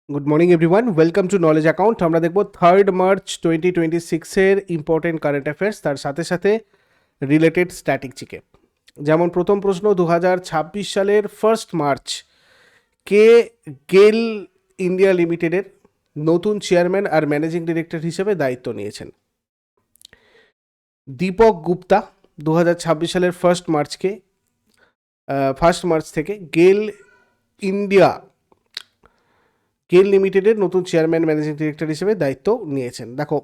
Good morning everyone, welcome to knowledge account. আমরা দেখব 3 March 2026-এর important current affairs, তার সাথে সাথে রিলেটেড স্ট্যাটিক জিকে। যেমন প্রথম প্রশ্ন, 2026 সালের 1 মার্চ কে গেল ইন্ডিয়া লিমিটেডের নতুন চেয়ারম্যান আর ম্যানেজিং ডিরেক্টর হিসেবে দায়িত্ব নিয়েছেন? দীপক গুপ্তা 2026 সালের 1 মার্চ থেকে গেল লিমিটেডের নতুন চেয়ারম্যান ম্যানেজিং ডিরেক্টর হিসেবে দায়িত্ব নিয়েছেন। দেখো,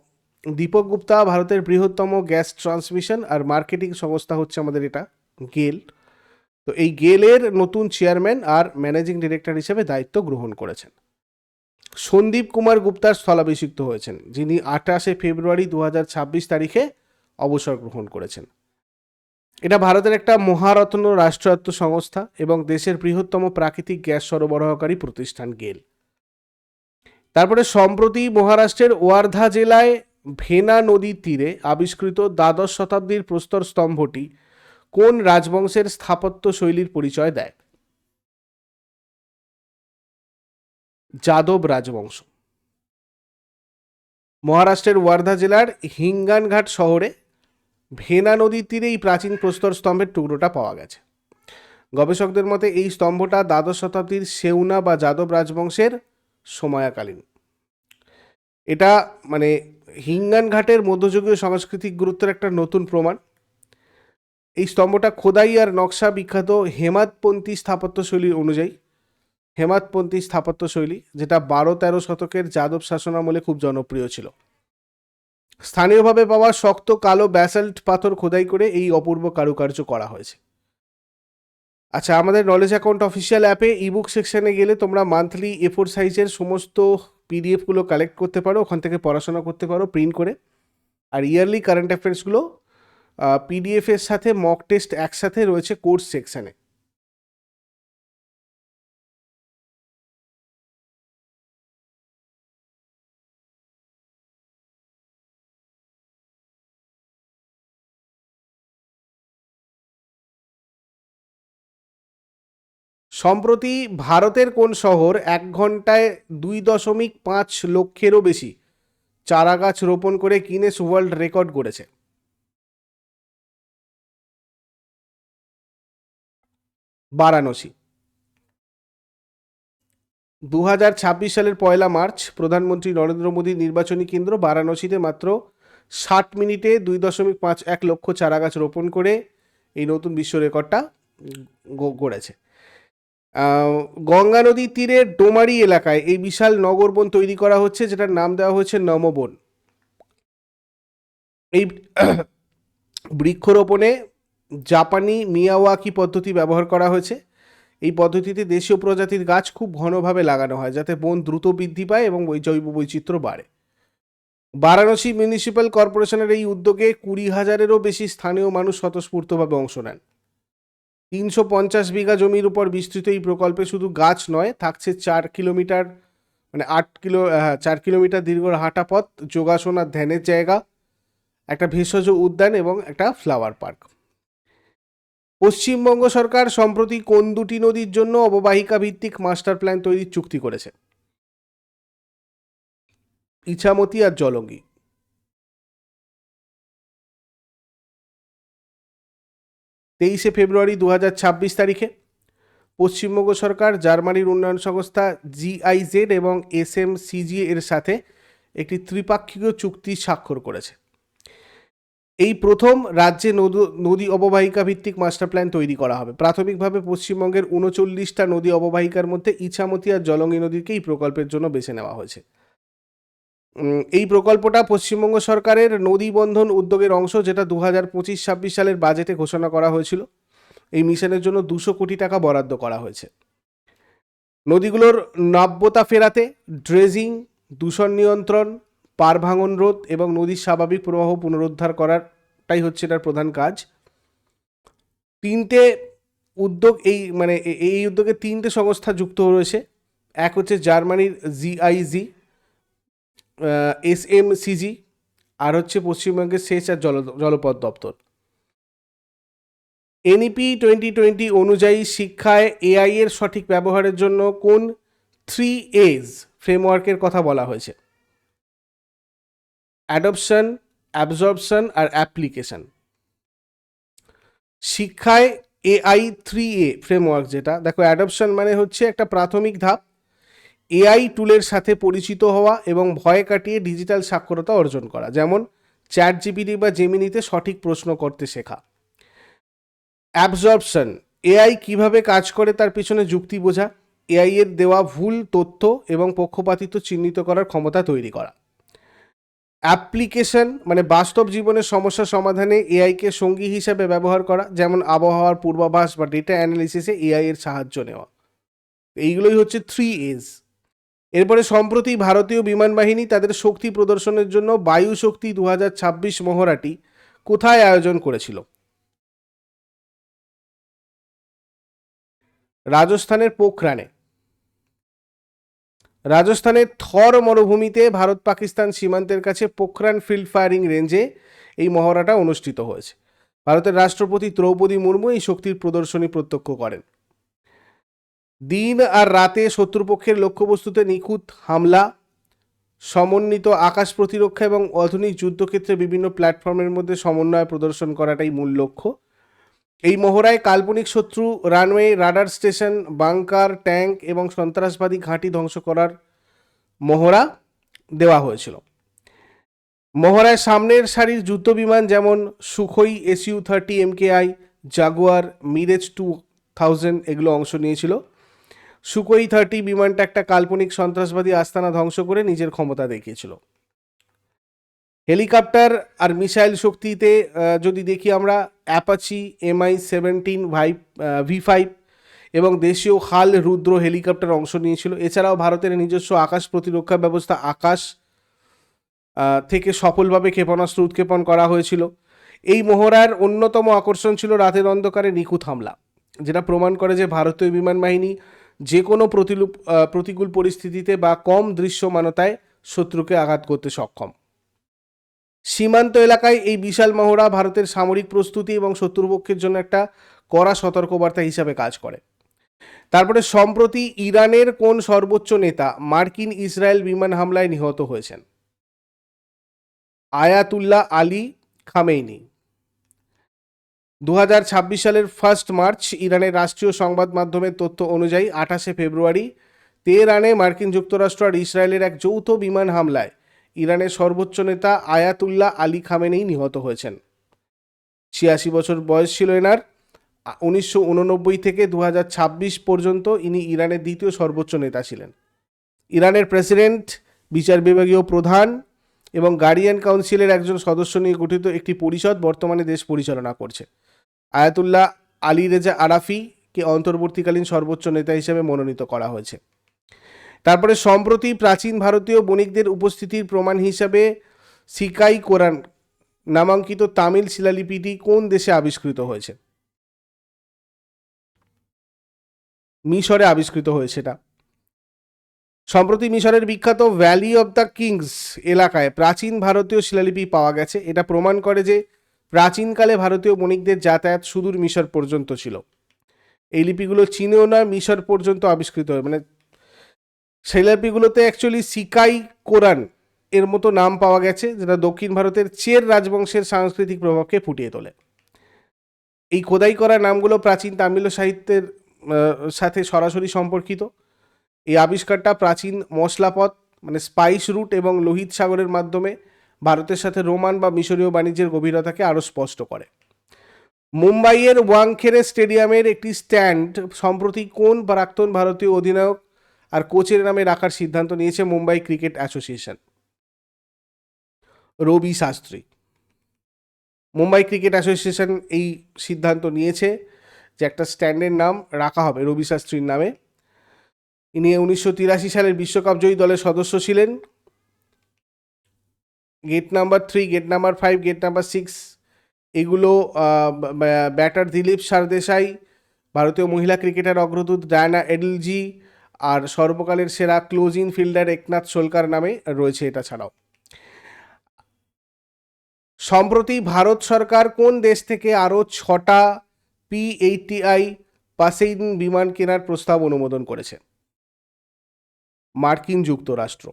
দীপক গুপ্তা ভারতের বৃহত্তম গ্যাস ট্রান্সমিশন আর মার্কেটিং সংস্থা হচ্ছে আমাদের এটা গেল। তো এই গেলের নতুন চেয়ারম্যান আর ম্যানেজিং ডিরেক্টর হিসেবে দায়িত্ব গ্রহণ করেছেন। সন্দীপ কুমার গুপ্তার স্থলাভিষিক্ত হয়েছেন, যিনি 28 ফেব্রুয়ারি 2026 তারিখে অবসর গ্রহণ করেছেন। এটা ভারতের একটা মহারত্ন রাষ্ট্রায়ত্ত সংস্থা এবং দেশের বৃহত্তম প্রাকৃতিক গ্যাস সরবরাহকারী প্রতিষ্ঠান গেল। তারপরে সম্প্রতি মহারাষ্ট্রের ওয়ার্ধা জেলায় ভেনা নদীর তীরে আবিষ্কৃত দ্বাদশ শতাব্দীর প্রস্তর স্তম্ভটি কোন রাজবংশের স্থাপত্য শৈলীর পরিচয় দেয়? যাদব রাজবংশ। মহারাষ্ট্রের ওয়ার্ধা জেলার হিঙ্গানঘাট শহরে ভেনা নদীর তীরে এই প্রাচীন প্রস্তর স্তম্ভের টুকরোটা পাওয়া গেছে। গবেষকদের মতে এই স্তম্ভটা দ্বাদশ শতাব্দীর সেউনা বা যাদব রাজবংশের সময়কালীন। এটা মানে হিঙ্গানঘাটের মধ্যযুগীয় সাংস্কৃতিক গুরুত্বের একটা নতুন প্রমাণ। এই স্তম্ভটা খোদাই আর নকশা বিখ্যাত হেমাদপন্থী স্থাপত্যশৈলী অনুযায়ী, হেমাদপন্থী স্থাপত্যশৈলী যেটা 12-13 শতকের যাদব শাসনামলে খুব জনপ্রিয় ছিল। স্থানীয়ভাবে পাওয়া শক্ত কালো ব্যাসাল্ট পাথর খোদাই করে এই অপূর্ব কারুকার্য করা হয়েছে। আচ্ছা, আমাদের নলেজ অ্যাকাউন্ট অফিসিয়াল অ্যাপে ইবুক সেকশনে গেলে তোমরা মান্থলি A4 সাইজের সমস্ত পিডিএফগুলো কালেক্ট করতে পারো, ওখান থেকে পড়াশোনা করতে পারো প্রিন্ট করে। আর ইয়ারলি কারেন্ট অ্যাফেয়ার্সগুলো পিডিএফের সাথে মক টেস্ট একসাথে রয়েছে কোর্স সেকশনে। সম্প্রতি ভারতের কোন শহর 1 ঘন্টায় 2.5 লক্ষেরও বেশি চারা গাছ রোপণ করে গিনেস ওয়ার্ল্ড রেকর্ড করেছে? বারাণসী। 2026 সালের 1 মার্চ প্রধানমন্ত্রী নরেন্দ্র মোদীর নির্বাচনী কেন্দ্র বারাণসীতে মাত্র 60 মিনিটে 2.51 লক্ষ চারা গাছ রোপণ করে এই নতুন বিশ্ব রেকর্ডটা গড়েছে। গঙ্গা নদীর তীরে ডোমারি এলাকায় এই বিশাল নগরবন তৈরি করা হচ্ছে, যেটার নাম দেওয়া হয়েছে নমবন। এই বৃক্ষরোপণে জাপানি মিয়াওয়াকি পদ্ধতি ব্যবহার করা হয়েছে। এই পদ্ধতিতে দেশীয় প্রজাতির গাছ খুব ঘনভাবে লাগানো হয়, যাতে বন দ্রুত বৃদ্ধি পায় এবং জৈব বৈচিত্র্য বাড়ে। বারাণসী মিউনিসিপ্যাল কর্পোরেশনের এই উদ্যোগে 20,000-এরও বেশি স্থানীয় মানুষ স্বতঃস্ফূর্তভাবে অংশ নেন। 350 বিঘা জমির উপর বিস্তৃত এই প্রকল্পে শুধু গাছ নয়, থাকছে 4 কিলোমিটার 4 কিলোমিটার দীর্ঘ হাঁটা পথ, যোগাসন আর ধ্যানের জায়গা, একটা ভেষজ উদ্যান এবং একটা ফ্লাওয়ার পার্ক। পশ্চিমবঙ্গ সরকার সম্প্রতি কোন দুটি নদীর জন্য অববাহিকা ভিত্তিক মাস্টার প্ল্যান তৈরির চুক্তি করেছে? ইছামতি আর জলঙ্গি। 23 ফেব্রুয়ারি 2026 তারিখে পশ্চিমবঙ্গ সরকার জার্মানির উন্নয়ন সংস্থা GIZ এবং SMCG এর সাথে একটি ত্রিপাক্ষিক চুক্তি স্বাক্ষর করেছে। এই প্রথম রাজ্যে নদী অববাহিকা ভিত্তিক মাস্টার প্ল্যান তৈরি করা হবে। প্রাথমিকভাবে পশ্চিমবঙ্গের 39টা নদী অববাহিকার মধ্যে ইছামতি আর জলঙ্গি নদীকে এই প্রকল্পের জন্য বেছে নেওয়া হয়েছে। এই প্রকল্পটা পশ্চিমবঙ্গ সরকারের নদী বন্ধন উদ্যোগের অংশ, যেটা 2025-26 সালের বাজেটে ঘোষণা করা হয়েছিল। এই মিশনের জন্য 200 কোটি টাকা বরাদ্দ করা হয়েছে। নদীগুলোর নাব্যতা ফেরাতে ড্রেজিং, দূষণ নিয়ন্ত্রণ, পার ভাঙন রোধ এবং নদীর স্বাভাবিক প্রবাহ পুনরুদ্ধার করাটাই হচ্ছে এটার প্রধান কাজ। তিনটে উদ্যোগ এই উদ্যোগে 3টে সংস্থা যুক্ত রয়েছে। এক হচ্ছে জার্মানির GIZ, SMCG, আর হচ্ছে পশ্চিমবঙ্গের সেচ আর জলপথ দপ্তর। NEP 2020 অনুযায়ী শিক্ষায় AI এর সঠিক ব্যবহারের জন্য কোন 3 A's ফ্রেমওয়ার্কের কথা বলা হয়েছে: অ্যাডপশন, অ্যাবজর্পশন আর অ্যাপ্লিকেশন। শিক্ষায় AI3A ফ্রেমওয়ার্ক, যেটা দেখো, অ্যাডপশন মানে হচ্ছে একটা প্রাথমিক ধাপ, AI টুলের সাথে পরিচিত হওয়া এবং ভয় কাটিয়ে ডিজিটাল সাক্ষরতা অর্জন করা, যেমন ChatGPT বা জেমিনিতে সঠিক প্রশ্ন করতে শেখা। অ্যাবজর্পশন, AI কিভাবে কাজ করে তার পিছনে যুক্তি বোঝা, AI এর দেওয়া ভুল তথ্য এবং পক্ষপাতিত্ব চিহ্নিত করার ক্ষমতা তৈরি করা। অ্যাপ্লিকেশন মানে বাস্তব জীবনের সমস্যা সমাধানে এআইকে সঙ্গী হিসাবে ব্যবহার করা, যেমন আবহাওয়ার পূর্বাভাস বা ডেটা অ্যানালিসিসে এআই এর সাহায্য নেওয়া। এইগুলোই হচ্ছে 3A's। এরপরে সম্প্রতি ভারতীয় বিমান বাহিনী তাদের শক্তি প্রদর্শনের জন্য বায়ু শক্তি 2026 মহড়াটি কোথায় আয়োজন করেছিল? রাজস্থানের পোখরানে। রাজস্থানের থর মরুভূমিতে ভারত পাকিস্তান সীমান্তের কাছে পোখরান ফিল্ড ফায়ারিং রেঞ্জে এই মহড়াটা অনুষ্ঠিত হয়েছে। ভারতের রাষ্ট্রপতি দ্রৌপদী মুর্মু এই শক্তির প্রদর্শনী প্রত্যক্ষ করেন। দিন আর রাতে শত্রুপক্ষের লক্ষ্যবস্তুতে নিখুঁত হামলা, সমন্বিত আকাশ প্রতিরক্ষা এবং আধুনিক যুদ্ধক্ষেত্রে বিভিন্ন প্ল্যাটফর্মের মধ্যে সমন্বয় প্রদর্শন করাটাই মূল লক্ষ্য। এই মহড়ায় কাল্পনিক শত্রু runway, radar station, bunker, tank এবং সন্ত্রাসবাদী ঘাঁটি ধ্বংস করার মহড়া দেওয়া হয়েছিল। মহড়ায় সামনের সারির যুদ্ধবিমান যেমন Sukhoi Su-30 MKI, Jaguar, Mirage 2000 এগুলো অংশ নিয়েছিল। সুখোই 30 বিমানটা একটা কাল্পনিক সন্ত্রাসবাদী আস্তানা ধ্বংস করে নিজের ক্ষমতা দেখিয়েছিল। হেলিকপ্টার আর মিসাইল শক্তিতে যদি দেখি আমরা, অ্যাপাচি Mi-17 V5 এবং দেশীয় হাল রুদ্র হেলিকপ্টার অংশ নিয়েছিল। এছাড়াও ভারতের নিজস্ব আকাশ প্রতিরক্ষা ব্যবস্থা আকাশ থেকে সফলভাবে ক্ষেপণাস্ত্র উৎক্ষেপণ করা হয়েছিল। এই মহড়ার অন্যতম আকর্ষণ ছিল রাতের অন্ধকারে নিখুঁত হামলা, যেটা প্রমাণ করে যে ভারতীয় বিমান বাহিনী যে কোনো প্রতিকূল পরিস্থিতিতে বা কম দৃশ্যমানতায় শত্রুকে আঘাত করতে সক্ষম। সীমান্ত এলাকায় এই বিশাল মহড়া ভারতের সামরিক প্রস্তুতি এবং শত্রুপক্ষের জন্য একটা কড়া সতর্কবার্তা হিসাবে কাজ করে। তারপরে সম্প্রতি ইরানের কোন সর্বোচ্চ নেতা মার্কিন ইসরায়েল বিমান হামলায় নিহত হয়েছেন? Ayatollah Ali Khamenei. 2026 সালের 1 মার্চ ইরানের রাষ্ট্রীয় সংবাদ মাধ্যমের তথ্য অনুযায়ী 28 ফেব্রুয়ারি তেহরানে মার্কিন যুক্তরাষ্ট্র আর ইসরায়েলের এক যৌথ বিমান হামলায় ইরানের সর্বোচ্চ নেতা আয়াতুল্লাহ আলী খামেনেই নিহত হয়েছেন। 86 বছর বয়স ছিল এনার। 1989 থেকে 2026 পর্যন্ত ইনি ইরানের দ্বিতীয় সর্বোচ্চ নেতা ছিলেন। ইরানের প্রেসিডেন্ট, বিচার বিভাগীয় প্রধান এবং গার্ডিয়ান কাউন্সিলের একজন সদস্য নিয়ে গঠিত একটি পরিষদ বর্তমানে দেশ পরিচালনা করছে। আয়াতুল্লাহ আলী রেজা আরাফিকে অন্তর্বর্তীকালীন সর্বোচ্চ নেতা হিসেবে মনোনীত করা হয়েছে। তারপরে সম্প্রতি প্রাচীন ভারতীয় বণিকদের উপস্থিতির প্রমাণ হিসাবে সিকাই কোরান নামাঙ্কিত তামিল শিলালিপিটি কোন দেশে আবিষ্কৃত হয়েছে? মিশরে আবিষ্কৃত হয়েছে এটা। সম্প্রতি মিশরের বিখ্যাত ভ্যালি অব দ্য কিংস এলাকায় প্রাচীন ভারতীয় শিলালিপি পাওয়া গেছে। এটা প্রমাণ করে যে প্রাচীনকালে ভারতীয় বণিকদের যাতায়াত সুদূর মিশর পর্যন্ত ছিল। এই লিপিগুলো চীনেও নয়, মিশর পর্যন্ত আবিষ্কৃত হয়। মানে শিলালিপিগুলোতে অ্যাকচুয়ালি সিকাই কোরান এর মতো নাম পাওয়া গেছে, যেটা দক্ষিণ ভারতের চের রাজবংশের সাংস্কৃতিক প্রভাবকে ফুটিয়ে তোলে। এই খোদাই করা নামগুলো প্রাচীন তামিল সাহিত্যের সাথে সরাসরি সম্পর্কিত। এই আবিষ্কারটা প্রাচীন মশলাপথ মানে স্পাইস রুট এবং লোহিত সাগরের মাধ্যমে ভারতের সাথে রোমান বা মিশরীয় বাণিজ্যের গভীরতাকে আরও স্পষ্ট করে। মুম্বাইয়ের ওয়াংখেড়ে স্টেডিয়ামের একটি স্ট্যান্ড সম্প্রতি কোন প্রাক্তন ভারতীয় অধিনায়ক আর কোচের নামে রাখার সিদ্ধান্ত নিয়েছে Mumbai cricket association? Ravi Shastri. Mumbai cricket association এই সিদ্ধান্ত নিয়েছে যে একটা স্ট্যান্ডের নাম রাখা হবে রবি শাস্ত্রীর নামে। ইনি 1983 সালের বিশ্বকাপ জয়ী দলের সদস্য ছিলেন। Gate number 3, gate number 5, gate number 6 এগুলো ব্যাটার দিলীপ সারদেশাই, ভারতীয় মহিলা ক্রিকেটার অগ্রদূত ডায়ানা এডলজি আর সর্বকালের সেরা ক্লোজিং ফিল্ডার একনাথ শোলকার নামে রয়েছে এটা ছাড়াও। সম্প্রতি ভারত সরকার কোন দেশ থেকে আরও 6টা P-80I পাসেইন বিমান কেনার প্রস্তাব অনুমোদন করেছে? মার্কিন যুক্তরাষ্ট্র।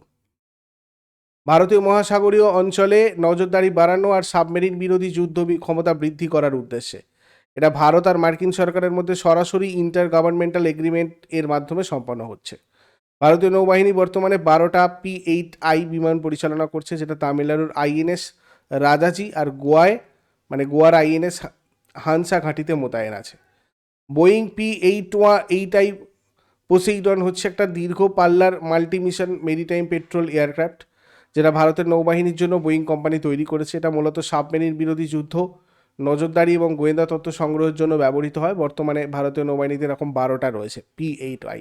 ভারতীয় মহাসাগরীয় অঞ্চলে নজরদারি বাড়ানো আর সাবমেরিন বিরোধী যুদ্ধ ক্ষমতা বৃদ্ধি করার উদ্দেশ্যে। এটা ভারত আর মার্কিন সরকারের মধ্যে সরাসরি ইন্টার গভর্নমেন্টাল এগ্রিমেন্ট এর মাধ্যমে সম্পন্ন হচ্ছে। ভারতীয় নৌবাহিনী বর্তমানে 12টা P-8I বিমান পরিচালনা করছে, যেটা তামিলনাড়ুর INS রাজাজি আর গোয়ার INS হানসা ঘাঁটিতে মোতায়েন আছে। বোয়িং P-8I পোসেইডন হচ্ছে একটা দীর্ঘ পাল্লার multi mission maritime patrol aircraft, যেটা ভারতের নৌবাহিনীর জন্য বোয়িং কোম্পানি তৈরি করেছে। এটা মূলত সাবমেরিন বিরোধী যুদ্ধ, নজরদারি এবং গোয়েন্দা তথ্য সংগ্রহের জন্য ব্যবহৃত হয়। বর্তমানে ভারতীয় নৌবাহিনীতে এরকম 12টা রয়েছে P-8I।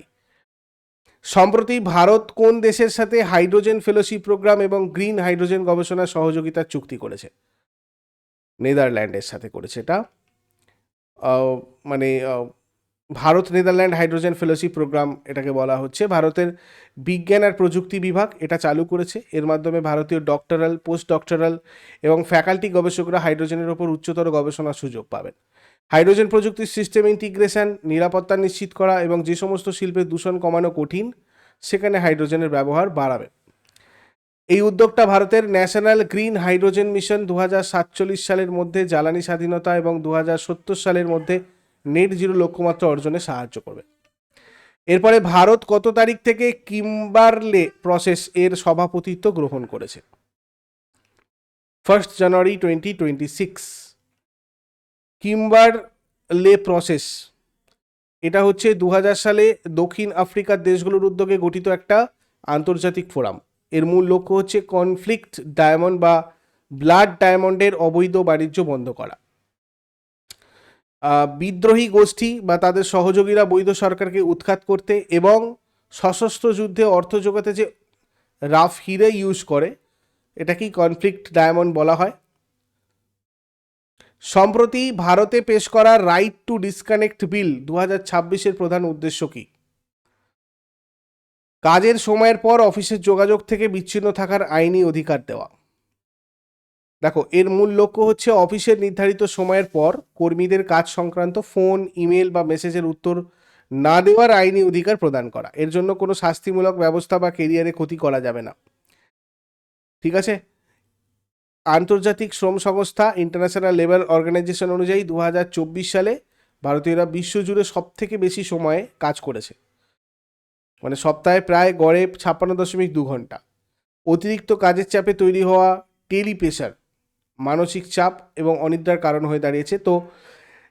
সম্প্রতি ভারত কোন দেশের সাথে হাইড্রোজেন ফেলোশিপ প্রোগ্রাম এবং গ্রিন হাইড্রোজেন গবেষণা সহযোগিতার চুক্তি করেছে? নেদারল্যান্ডের সাথে করেছে এটা। Bharat Netherland hydrogen fellowship programme এটাকে বলা হচ্ছে। ভারতের বিজ্ঞান আর প্রযুক্তি বিভাগ এটা চালু করেছে। এর মাধ্যমে ভারতীয় ডক্টরাল, পোস্ট ডক্টরাল এবং ফ্যাকাল্টি গবেষকরা হাইড্রোজেনের ওপর উচ্চতর গবেষণার সুযোগ পাবেন। হাইড্রোজেন প্রযুক্তির সিস্টেম ইন্টিগ্রেশন, নিরাপত্তা নিশ্চিত করা এবং যে সমস্ত শিল্পের দূষণ কমানো কঠিন, সেখানে হাইড্রোজেনের ব্যবহার বাড়াবে। এই উদ্যোগটা ভারতের ন্যাশনাল গ্রিন হাইড্রোজেন মিশন 2047 সালের মধ্যে জ্বালানি স্বাধীনতা এবং 2070 সালের মধ্যে নেট জিরো লক্ষ্যমাত্রা অর্জনে সাহায্য করবে। এরপরে ভারত কত তারিখ থেকে কিম্বারলে প্রসেস এর সভাপতিত্ব গ্রহণ করেছে? 1 জানুয়ারি 2026। কিম্বারলে প্রসেস এটা হচ্ছে 2000 সালে দক্ষিণ আফ্রিকার দেশগুলোর উদ্যোগে গঠিত একটা আন্তর্জাতিক ফোরাম। এর মূল লক্ষ্য হচ্ছে কনফ্লিক্ট ডায়মন্ড বা ব্লাড ডায়মন্ডের অবৈধ বাণিজ্য বন্ধ করা। বিদ্রোহী গোষ্ঠী বা তাদের সহযোগীরা বৈধ সরকারকে উৎখাত করতে এবং সশস্ত্র যুদ্ধে অর্থ জোগাতে যে রাফ হিরে ইউজ করে, এটাকেই কনফ্লিক্ট ডায়মন্ড বলা হয়। সম্প্রতি ভারতে পেশ করা রাইট টু ডিসকানেক্ট বিল 2026-এর প্রধান উদ্দেশ্য কি? কাজের সময়ের পর অফিসের যোগাযোগ থেকে বিচ্ছিন্ন থাকার আইনি অধিকার দেওয়া। দেখো, এর মূল লক্ষ্য হচ্ছে অফিসের নির্ধারিত সময়ের পর কর্মীদের কাজ সংক্রান্ত ফোন, ইমেল বা মেসেজের উত্তর না দেওয়ার আইনি অধিকার প্রদান করা। এর জন্য কোনো শাস্তিমূলক ব্যবস্থা বা কেরিয়ারে ক্ষতি করা যাবে না। ঠিক আছে। আন্তর্জাতিক শ্রম সংস্থা ইন্টারন্যাশনাল লেবার অর্গানাইজেশন অনুযায়ী 2024 সালে ভারতীয়রা বিশ্বজুড়ে সব থেকে বেশি সময়ে কাজ করেছে, মানে সপ্তাহে প্রায় গড়ে 56.2 ঘন্টা। অতিরিক্ত কাজের চাপে তৈরি হওয়া টেলিপ্রেশার মানসিক চাপ এবং অনিদ্রার কারণ হয়ে দাঁড়িয়েছে। তো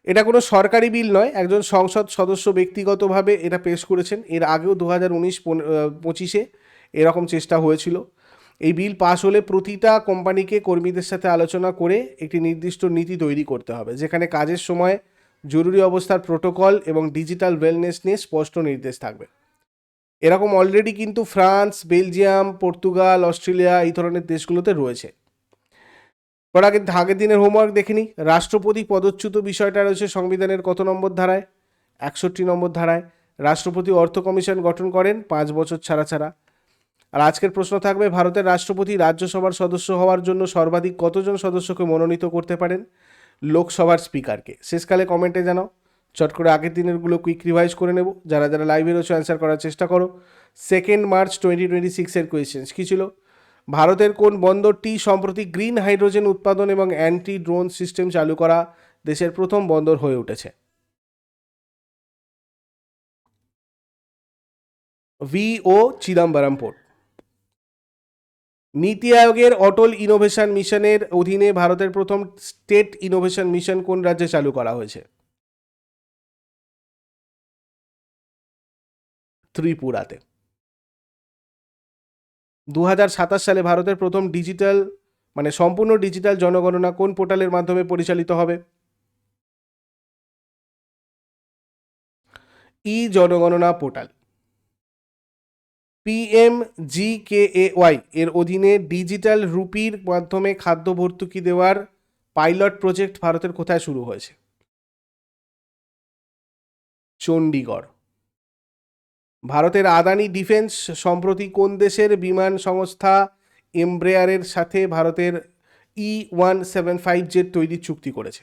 এটা কোনো সরকারি বিল নয়, একজন সংসদ সদস্য ব্যক্তিগতভাবে এটা পেশ করেছেন। এর আগেও 2019-25-এ এরকম চেষ্টা হয়েছিল। এই বিল পাস হলে প্রতিটা কোম্পানিকে কর্মীদের সাথে আলোচনা করে একটি নির্দিষ্ট নীতি তৈরি করতে হবে, যেখানে কাজের সময় জরুরি অবস্থার প্রোটোকল এবং ডিজিটাল ওয়েলনেস নিয়ে স্পষ্ট নির্দেশ থাকবে। এরকম অলরেডি কিন্তু ফ্রান্স, বেলজিয়াম, পর্তুগাল, অস্ট্রেলিয়া এই ধরনের দেশগুলোতে রয়েছে। পর আগের দিনের হোমওয়ার্ক দেখে নিই। রাষ্ট্রপতি পদচ্যুত বিষয়টা রয়েছে সংবিধানের কত নম্বর ধারায়? 61 নম্বর ধারায়। রাষ্ট্রপতি অর্থ কমিশন গঠন করেন 5 বছর ছাড়া ছাড়া। আর আজকের প্রশ্ন থাকবে, ভারতের রাষ্ট্রপতি রাজ্যসভার সদস্য হওয়ার জন্য সর্বাধিক কতজন সদস্যকে মনোনীত করতে পারেন? লোকসভার স্পিকারকে। শেষকালে কমেন্টে জানাও। চট করে আগের দিনেরগুলো কুইক রিভাইজ করে নেব। যারা যারা লাইভে রয়েছে অ্যান্সার করার চেষ্টা করো। 2 মার্চ 2026-এর কোয়েশ্চেন্স কী ছিল? ভারতের কোন বন্দরটি সম্প্রতি গ্রিন হাইড্রোজেন উৎপাদন এবং অ্যান্টি ড্রোন সিস্টেম চালু করা দেশের প্রথম বন্দর হয়ে উঠেছে? VO Chidambaram port. নীতি আয়োগের অটল ইনোভেশন মিশনের অধীনে ভারতের প্রথম স্টেট ইনোভেশন মিশন কোন রাজ্যে চালু করা হয়েছে? ত্রিপুরাতে। 2027 সালে ভারতের প্রথম ডিজিটাল মানে সম্পূর্ণ ডিজিটাল জনগণনা কোন পোর্টালের মাধ্যমে পরিচালিত হবে? জনগণনা পোর্টাল। PMGKAY এর অধীনে ডিজিটাল রুপির মাধ্যমে খাদ্য ভর্তুকি দেওয়ার পাইলট প্রজেক্ট ভারতের কোথায় শুরু হয়েছে? চণ্ডীগড়। ভারতের আদানি ডিফেন্স সম্প্রতি কোন দেশের বিমান সংস্থা এমব্রেয়ারের সাথে ভারতের E175 জেট তৈরির চুক্তি করেছে?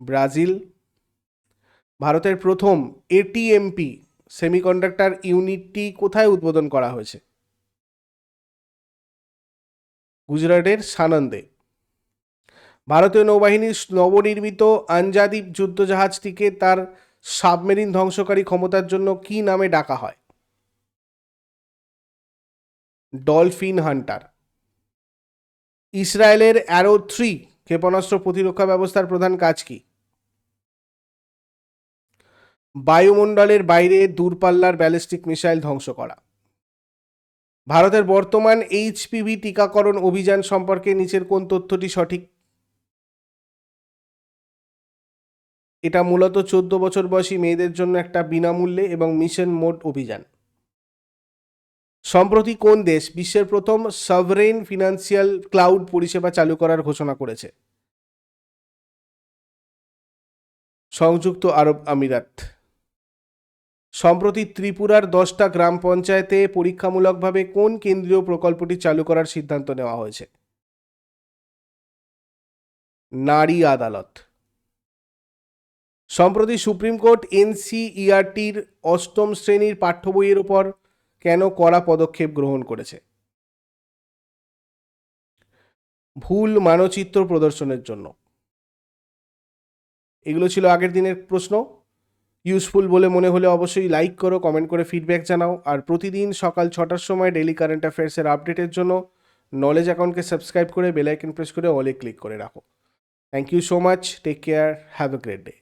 ব্রাজিল। ভারতের প্রথম ATMP সেমিকন্ডাক্টর ইউনিটটি কোথায় উদ্বোধন করা হয়েছে? গুজরাটের সানন্দে। ভারতীয় নৌবাহিনীর নবনির্মিত আঞ্জাদীপ যুদ্ধজাহাজটিকে তার সাবমেরিন ধ্বংসকারী ক্ষমতার জন্য কী নামে ডাকা হয়? Dolphin Hunter. ইসরায়েলের অ্যারো 3 ক্ষেপণাস্ত্র প্রতিরক্ষা ব্যবস্থার প্রধান কাজ কি? বায়ুমণ্ডলের বাইরে দূরপাল্লার ব্যালিস্টিক মিসাইল ধ্বংস করা। ভারতের বর্তমান এইচপিভি টিকাকরণ অভিযান সম্পর্কে নিচের কোন তথ্যটি সঠিক? এটা মূলত 14 বছর বয়সী মেয়েদের জন্য একটা বিনামূল্যে এবং মিশন মোড অভিযান। সম্প্রতি কোন দেশ বিশ্বের প্রথম সভরেন ফিনান্সিয়াল ক্লাউড পরিষেবা চালু করার ঘোষণা করেছে? সংযুক্ত আরব আমিরাত। সম্প্রতি ত্রিপুরার 10টা গ্রাম পঞ্চায়েতে পরীক্ষামূলকভাবে কোন কেন্দ্রীয় প্রকল্পটি চালু করার সিদ্ধান্ত নেওয়া হয়েছে? নারী আদালত। সম্প্রতি সুপ্রিম কোর্ট এনসিইআরটির 8ম শ্রেণীর পাঠ্য বইয়ের ওপর কেন কড়া পদক্ষেপ গ্রহণ করেছে? ভুল মানচিত্র প্রদর্শনের জন্য। এগুলো ছিল আগের দিনের প্রশ্ন। ইউজফুল বলে মনে হলে অবশ্যই লাইক করো, কমেন্ট করে ফিডব্যাক জানাও। আর প্রতিদিন সকাল 6টার সময় ডেইলি কারেন্ট অ্যাফেয়ার্সের আপডেটের জন্য নলেজ অ্যাকাউন্টকে সাবস্ক্রাইব করে বেল আইকন প্রেস করে অলে ক্লিক করে রাখো। Thank you so much, take care, have a great day.